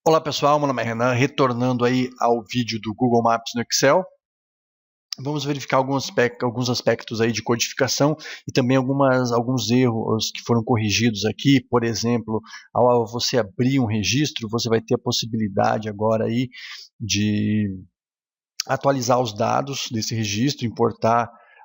Olá pessoal, meu nome é Renan, retornando aí ao vídeo do Google Maps no Excel. Vamos verificar alguns aspectos aí de codificação e também alguns erros que foram corrigidos aqui. Por exemplo, ao você abrir um registro, você vai ter a possibilidade agora aí de atualizar os dados desse registro,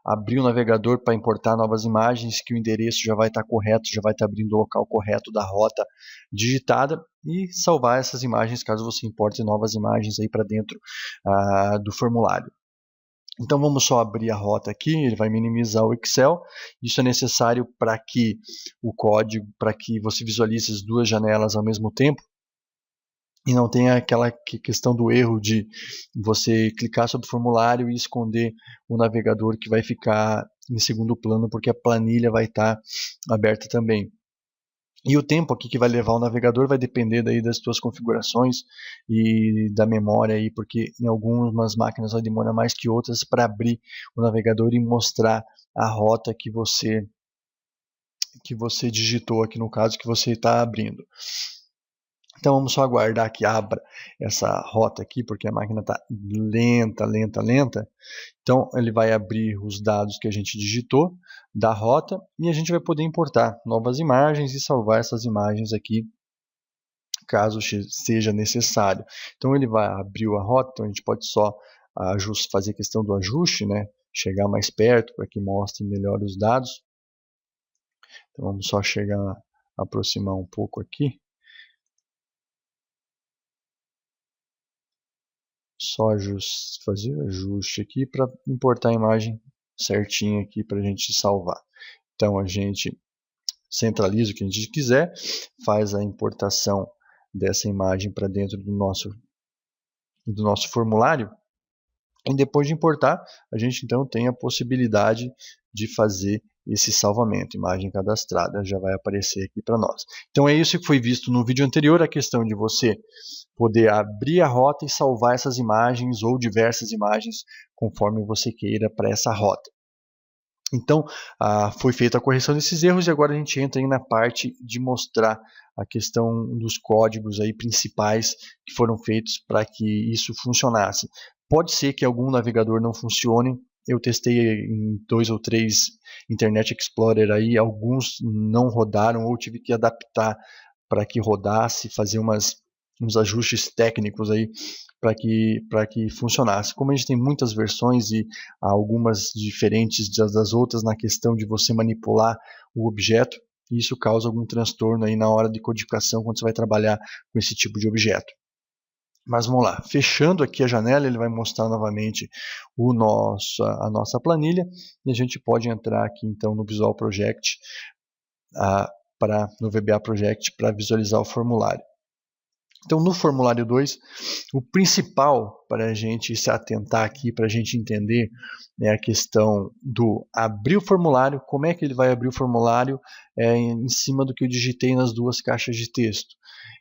abrir o navegador para importar novas imagens, que o endereço já vai estar correto, já vai estar abrindo o local correto da rota digitada e salvar essas imagens caso você importe novas imagens aí para dentro do formulário. Então vamos só abrir a rota aqui, ele vai minimizar o Excel. Isso é necessário para que o código, para que você visualize as duas janelas ao mesmo tempo e não tenha aquela questão do erro de você clicar sobre o formulário e esconder o navegador, que vai ficar em segundo plano porque a planilha vai estar aberta também. E o tempo aqui que vai levar o navegador vai depender daí das suas configurações e da memória aí, porque em algumas máquinas vai demorar mais que outras para abrir o navegador e mostrar a rota que você digitou aqui, no caso que você está abrindo. Então vamos só aguardar que abra essa rota aqui, porque a máquina está lenta. Então ele vai abrir os dados que a gente digitou da rota e a gente vai poder importar novas imagens e salvar essas imagens aqui, caso seja necessário. Então ele vai abrir a rota, então a gente pode só fazer a questão do ajuste, né? Chegar mais perto para que mostre melhor os dados. Então vamos só aproximar um pouco aqui. Só fazer o ajuste aqui para importar a imagem certinha aqui para a gente salvar. Então a gente centraliza o que a gente quiser, faz a importação dessa imagem para dentro do nosso formulário. E depois de importar, a gente então tem a possibilidade de fazer esse salvamento. Imagem cadastrada já vai aparecer aqui para nós. Então é isso que foi visto no vídeo anterior, a questão de você poder abrir a rota e salvar essas imagens ou diversas imagens conforme você queira para essa rota. Então foi feita a correção desses erros e agora a gente entra aí na parte de mostrar a questão dos códigos aí principais que foram feitos para que isso funcionasse. Pode ser que algum navegador não funcione. Eu testei em 2 ou 3 Internet Explorer aí, alguns não rodaram ou tive que adaptar para que rodasse, fazer uns ajustes técnicos aí para que funcionasse. Como a gente tem muitas versões e algumas diferentes das outras na questão de você manipular o objeto, isso causa algum transtorno aí na hora de codificação quando você vai trabalhar com esse tipo de objeto. Mas vamos lá, fechando aqui a janela, ele vai mostrar novamente a nossa planilha e a gente pode entrar aqui então no Visual Project, no VBA Project, para visualizar o formulário. Então, no formulário 2, o principal para a gente se atentar aqui, para a gente entender, é a questão do abrir o formulário. Como é que ele vai abrir o formulário em cima do que eu digitei nas duas caixas de texto.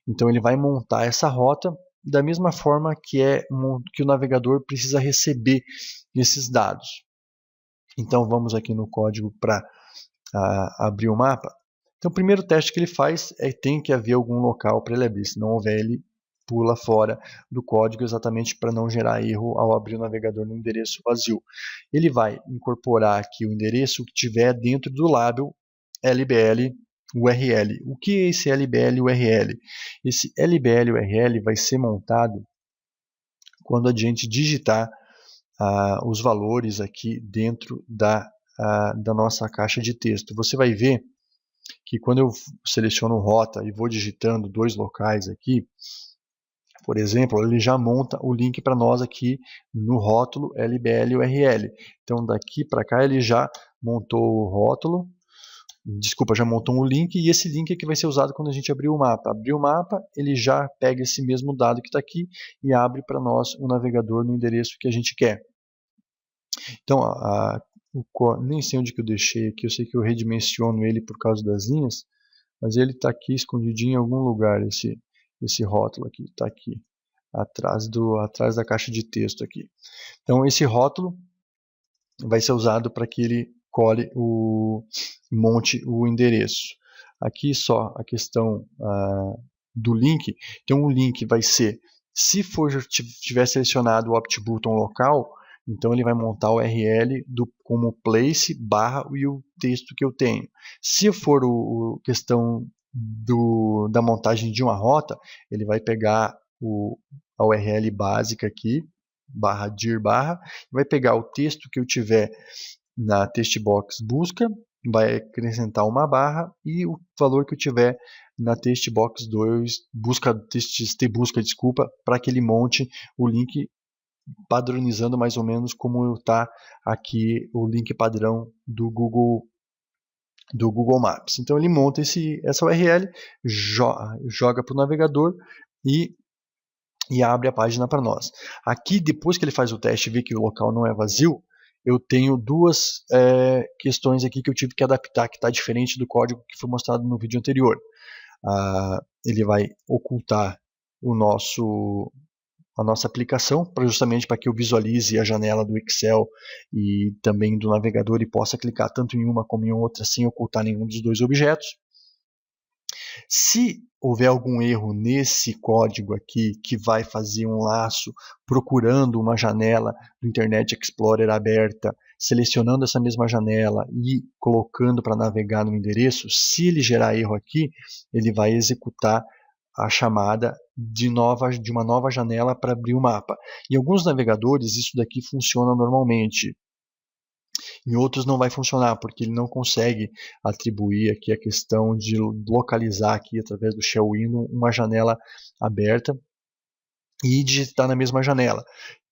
Então, ele vai montar essa rota da mesma forma que o navegador precisa receber esses dados. Então, vamos aqui no código para abrir o mapa. Então, o primeiro teste que ele faz tem que haver algum local para ele abrir. Se não houver, ele pula fora do código exatamente para não gerar erro ao abrir o navegador no endereço vazio. Ele vai incorporar aqui o endereço que tiver dentro do label LBL URL. O que é esse LBL URL? Esse LBL URL vai ser montado quando a gente digitar os valores aqui dentro da nossa caixa de texto. Você vai ver que quando eu seleciono rota e vou digitando 2 locais aqui, por exemplo, ele já monta o link para nós aqui no rótulo LBL URL. Então daqui para cá ele já montou o rótulo, já montou um link, e esse link é que vai ser usado quando a gente abrir o mapa. Abrir o mapa, ele já pega esse mesmo dado que está aqui e abre para nós o navegador no endereço que a gente quer. Então, nem sei onde que eu deixei aqui, eu sei que eu redimensiono ele por causa das linhas, mas ele está aqui escondidinho em algum lugar, esse rótulo aqui, está aqui, atrás da caixa de texto aqui. Então esse rótulo vai ser usado para que ele monte o endereço. Aqui só a questão do link, então o link vai ser, se tiver selecionado o opt button local, então ele vai montar o URL como place barra e o texto que eu tenho. Se for questão da montagem de uma rota, ele vai pegar a URL básica aqui, barra dir barra, vai pegar o texto que eu tiver na textbox busca, vai acrescentar uma barra e o valor que eu tiver na textbox 2, busca, desculpa, para que ele monte o link padronizando mais ou menos como está aqui o link padrão do Google Maps. Então ele monta essa URL, joga para o navegador e abre a página para nós. Aqui, depois que ele faz o teste e vê que o local não é vazio, eu tenho duas questões aqui que eu tive que adaptar, que está diferente do código que foi mostrado no vídeo anterior. Ele vai ocultar a nossa aplicação, justamente para que eu visualize a janela do Excel e também do navegador e possa clicar tanto em uma como em outra sem ocultar nenhum dos dois objetos. Se houver algum erro nesse código aqui que vai fazer um laço procurando uma janela do Internet Explorer aberta, selecionando essa mesma janela e colocando para navegar no endereço, se ele gerar erro aqui, ele vai executar a chamada de uma nova janela para abrir o mapa. Em alguns navegadores isso daqui funciona normalmente. Em outros não vai funcionar, porque ele não consegue atribuir aqui a questão de localizar aqui através do shell window uma janela aberta e digitar na mesma janela.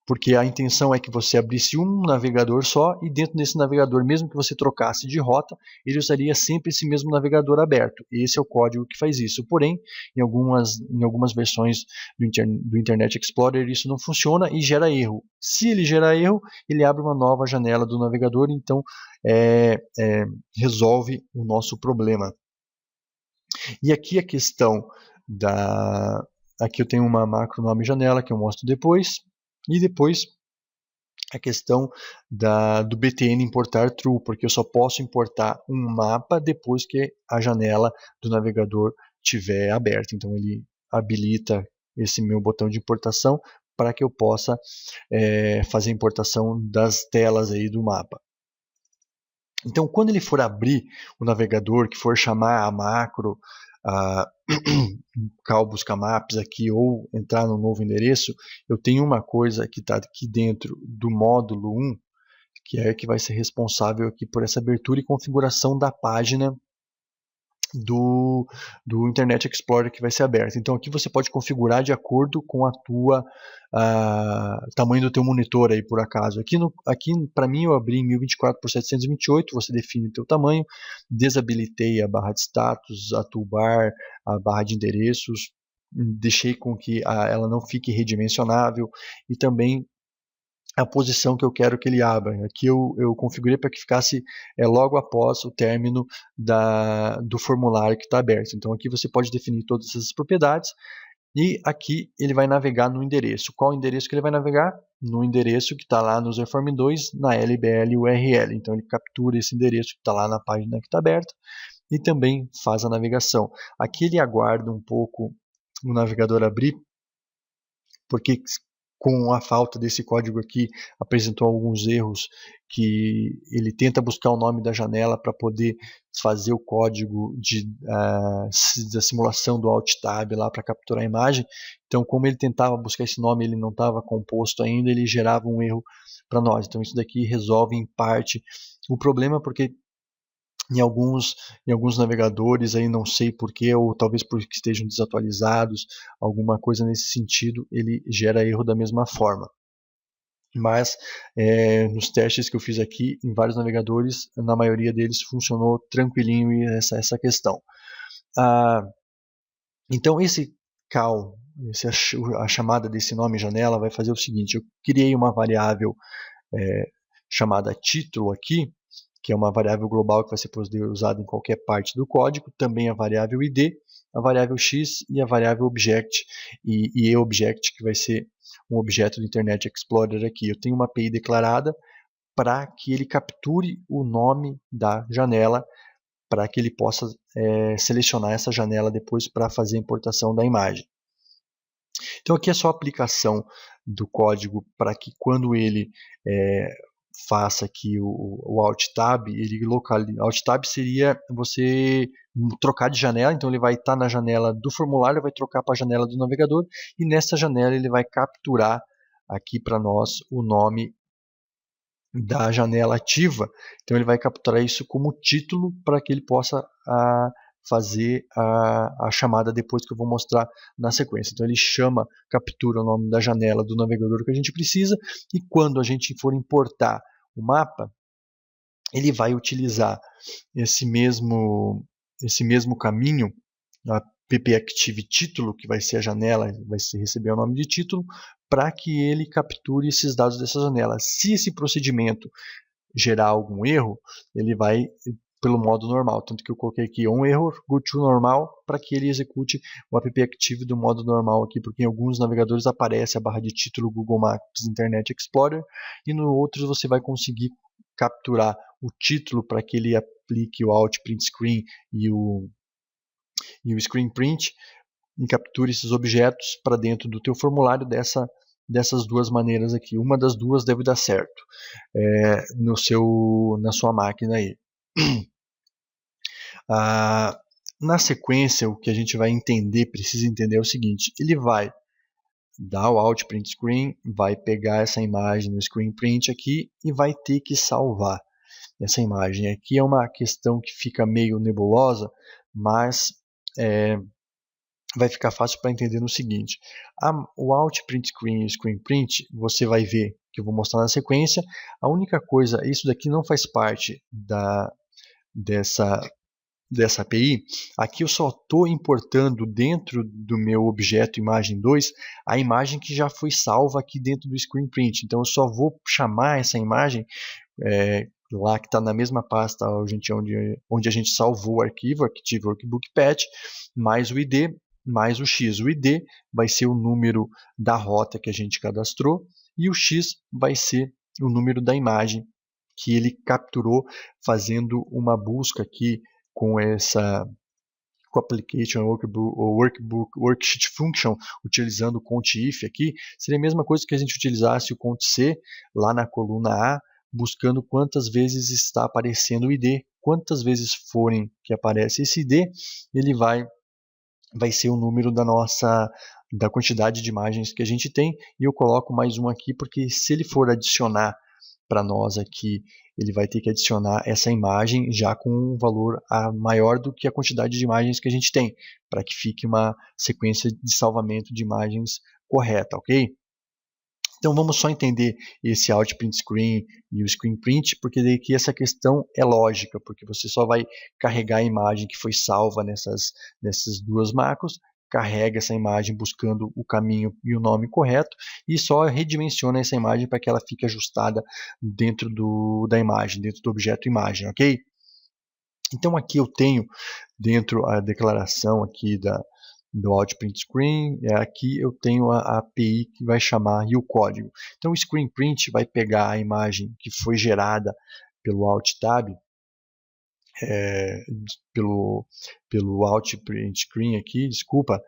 Porque a intenção é que você abrisse um navegador só e dentro desse navegador, mesmo que você trocasse de rota, ele usaria sempre esse mesmo navegador aberto. Esse é o código que faz isso. Porém, em algumas versões do Internet Explorer isso não funciona e gera erro. Se ele gerar erro, ele abre uma nova janela do navegador, então resolve o nosso problema. E aqui a questão Aqui eu tenho uma macro nome janela que eu mostro depois. E depois a questão do btn importar true, porque eu só posso importar um mapa depois que a janela do navegador estiver aberta. Então ele habilita esse meu botão de importação para que eu possa fazer a importação das telas aí do mapa. Então quando ele for abrir o navegador, que for chamar a macro, cal busca maps aqui ou entrar no novo endereço, eu tenho uma coisa que está aqui dentro do módulo 1, que vai ser responsável aqui por essa abertura e configuração da página do Internet Explorer que vai ser aberto. Então aqui você pode configurar de acordo com a tamanho do teu monitor aí por acaso. Aqui para mim eu abri em 1024 por 728, você define o teu tamanho, desabilitei a barra de status, a toolbar, a barra de endereços, deixei com que ela não fique redimensionável e também a posição que eu quero que ele abra. Aqui eu configurei para que ficasse logo após o término do formulário que está aberto. Então aqui você pode definir todas essas propriedades e aqui ele vai navegar no endereço. Qual endereço que ele vai navegar? No endereço que está lá no Userform 2, na LBL URL. Então ele captura esse endereço que está lá na página que está aberta e também faz a navegação. Aqui ele aguarda um pouco o navegador abrir, porque com a falta desse código aqui, apresentou alguns erros que ele tenta buscar o nome da janela para poder fazer o código da simulação do Alt Tab lá para capturar a imagem. Então, como ele tentava buscar esse nome, ele não estava composto ainda, ele gerava um erro para nós. Então, isso daqui resolve em parte o problema, porque em alguns navegadores, aí não sei porquê, ou talvez porque estejam desatualizados, alguma coisa nesse sentido, ele gera erro da mesma forma. Mas nos testes que eu fiz aqui, em vários navegadores, na maioria deles funcionou tranquilinho e essa questão. Então esse cal, a chamada desse nome janela vai fazer o seguinte: eu criei uma variável chamada título aqui, que é uma variável global que vai ser poder usada em qualquer parte do código, também a variável id, a variável x e a variável object, e object que vai ser um objeto do Internet Explorer aqui. Eu tenho uma API declarada para que ele capture o nome da janela para que ele possa selecionar essa janela depois para fazer a importação da imagem. Então aqui é só a aplicação do código para que quando ele faça aqui o Alt Tab, ele localiza. Alt Tab seria você trocar de janela, então ele vai estar na janela do formulário, vai trocar para a janela do navegador, e nessa janela ele vai capturar aqui para nós o nome da janela ativa. Então ele vai capturar isso como título para que ele possa fazer a chamada depois, que eu vou mostrar na sequência. Então ele captura o nome da janela do navegador que a gente precisa, e quando a gente for importar o mapa, ele vai utilizar esse mesmo caminho, a ppactive título, que vai ser a janela, vai receber o nome de título, para que ele capture esses dados dessa janela. Se esse procedimento gerar algum erro, ele vai pelo modo normal, tanto que eu coloquei aqui on error, go to normal, para que ele execute o appactive do modo normal aqui, porque em alguns navegadores aparece a barra de título Google Maps Internet Explorer, e no outros você vai conseguir capturar o título para que ele aplique o Alt Print Screen e o Screen Print, e capture esses objetos para dentro do teu formulário dessas duas maneiras aqui. Uma das duas deve dar certo na sua máquina aí. Na sequência, o que a gente vai precisa entender é o seguinte: ele vai dar o Alt Print Screen, vai pegar essa imagem no Screen Print aqui e vai ter que salvar essa imagem. Aqui é uma questão que fica meio nebulosa, mas vai ficar fácil para entender no seguinte: o Alt Print Screen e o Screen Print, você vai ver que eu vou mostrar na sequência. A única coisa, isso daqui não faz parte dessa API. Aqui eu só estou importando dentro do meu objeto imagem 2 a imagem que já foi salva aqui dentro do Screen Print. Então eu só vou chamar essa imagem lá que está na mesma pasta onde a gente salvou o arquivo, Active Workbook Patch, mais o ID, mais o X. O ID vai ser o número da rota que a gente cadastrou, e o X vai ser o número da imagem que ele capturou fazendo uma busca aqui com o Application Worksheet Function, utilizando o CONT-IF aqui. Seria a mesma coisa que a gente utilizasse o CONT-C lá na coluna A, buscando quantas vezes está aparecendo o ID. Quantas vezes forem que aparece esse ID, ele vai ser o número da quantidade de imagens que a gente tem. E eu coloco mais um aqui, porque se ele for adicionar para nós aqui, ele vai ter que adicionar essa imagem já com um valor maior do que a quantidade de imagens que a gente tem, para que fique uma sequência de salvamento de imagens correta, ok? Então vamos só entender esse Alt Print Screen e o Screen Print, porque daí que essa questão é lógica, porque você só vai carregar a imagem que foi salva nessas duas macros, carrega essa imagem buscando o caminho e o nome correto, e só redimensiona essa imagem para que ela fique ajustada dentro da imagem, dentro do objeto imagem, ok? Então aqui eu tenho dentro a declaração aqui do Alt Print Screen, aqui eu tenho a API que vai chamar e o código. Então o Screen Print vai pegar a imagem que foi gerada pelo Alt Tab, pelo Alt Print Screen aqui, desculpa,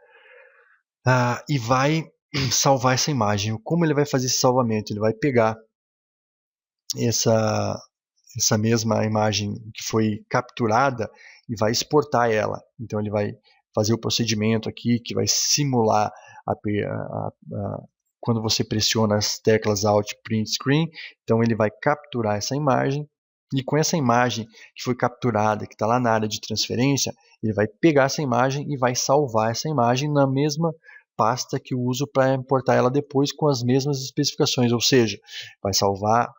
e vai salvar essa imagem. Como ele vai fazer esse salvamento? Ele vai pegar essa mesma imagem que foi capturada e vai exportar ela. Então ele vai fazer o procedimento aqui que vai simular quando você pressiona as teclas Alt Print Screen. Então ele vai capturar essa imagem, e com essa imagem que foi capturada, que está lá na área de transferência, ele vai pegar essa imagem e vai salvar essa imagem na mesma pasta que eu uso para importar ela depois com as mesmas especificações, ou seja, vai salvar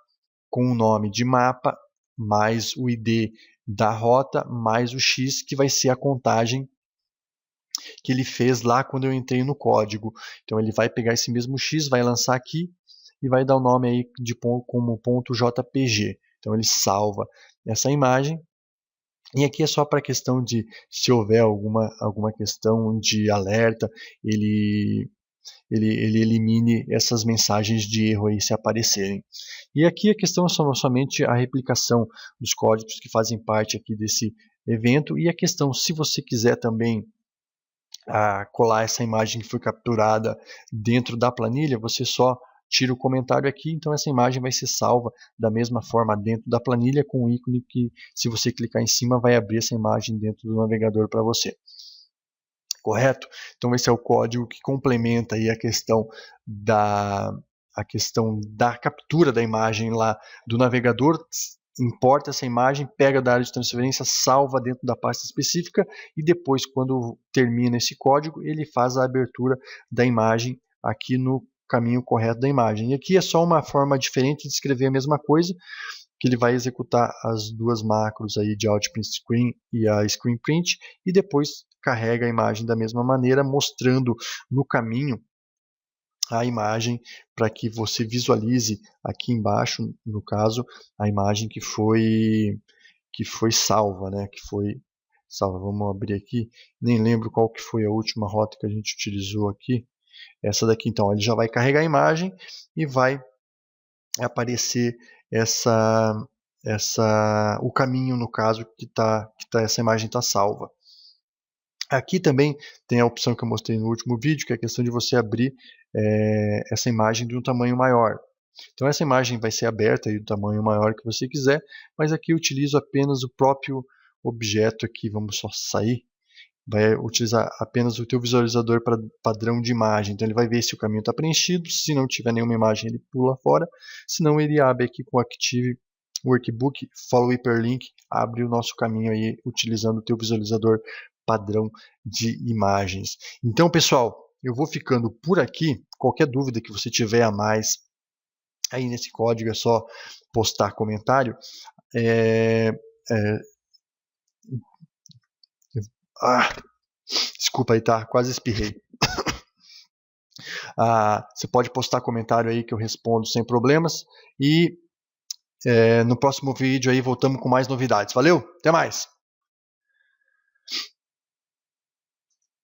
com o nome de mapa, mais o ID da rota, mais o X, que vai ser a contagem que ele fez lá quando eu entrei no código. Então ele vai pegar esse mesmo X, vai lançar aqui e vai dar o nome aí como .jpg. Então ele salva essa imagem. E aqui é só para a questão de, se houver alguma questão de alerta, ele elimine essas mensagens de erro aí se aparecerem. E aqui a questão é somente a replicação dos códigos que fazem parte aqui evento. E a questão, se você quiser também colar essa imagem que foi capturada dentro da planilha, você só tira o comentário aqui, então essa imagem vai ser salva da mesma forma dentro da planilha, com o ícone que, se você clicar em cima, vai abrir essa imagem dentro do navegador para você. Correto? Então esse é o código que complementa aí a questão da captura da imagem lá do navegador, importa essa imagem, pega da área de transferência, salva dentro da pasta específica e depois, quando termina esse código, ele faz a abertura da imagem aqui no caminho correto da imagem. E aqui é só uma forma diferente de escrever a mesma coisa, que ele vai executar as duas macros aí de Outprint Screen e a Screen Print e depois carrega a imagem da mesma maneira, mostrando no caminho a imagem para que você visualize aqui embaixo, no caso, a imagem que foi salva, né? Que foi salva. Vamos abrir aqui. Nem lembro qual que foi a última rota que a gente utilizou aqui. Essa daqui, então, ele já vai carregar a imagem e vai aparecer o caminho, no caso, que essa imagem está salva. Aqui também tem a opção que eu mostrei no último vídeo, que é a questão de você abrir essa imagem de um tamanho maior. Então essa imagem vai ser aberta aí do tamanho maior que você quiser, mas aqui eu utilizo apenas o próprio objeto aqui, vamos só sair, vai utilizar apenas o teu visualizador para padrão de imagem. Então ele vai ver se o caminho está preenchido, se não tiver nenhuma imagem ele pula fora, senão ele abre aqui com o Active Workbook, Follow Hyperlink, abre o nosso caminho aí utilizando o teu visualizador padrão de imagens. Então, pessoal, eu vou ficando por aqui. Qualquer dúvida que você tiver a mais aí nesse código, é só postar comentário. Desculpa aí, tá? Quase espirrei. Você pode postar comentário aí que eu respondo sem problemas. E no próximo vídeo aí voltamos com mais novidades. Valeu? Até mais!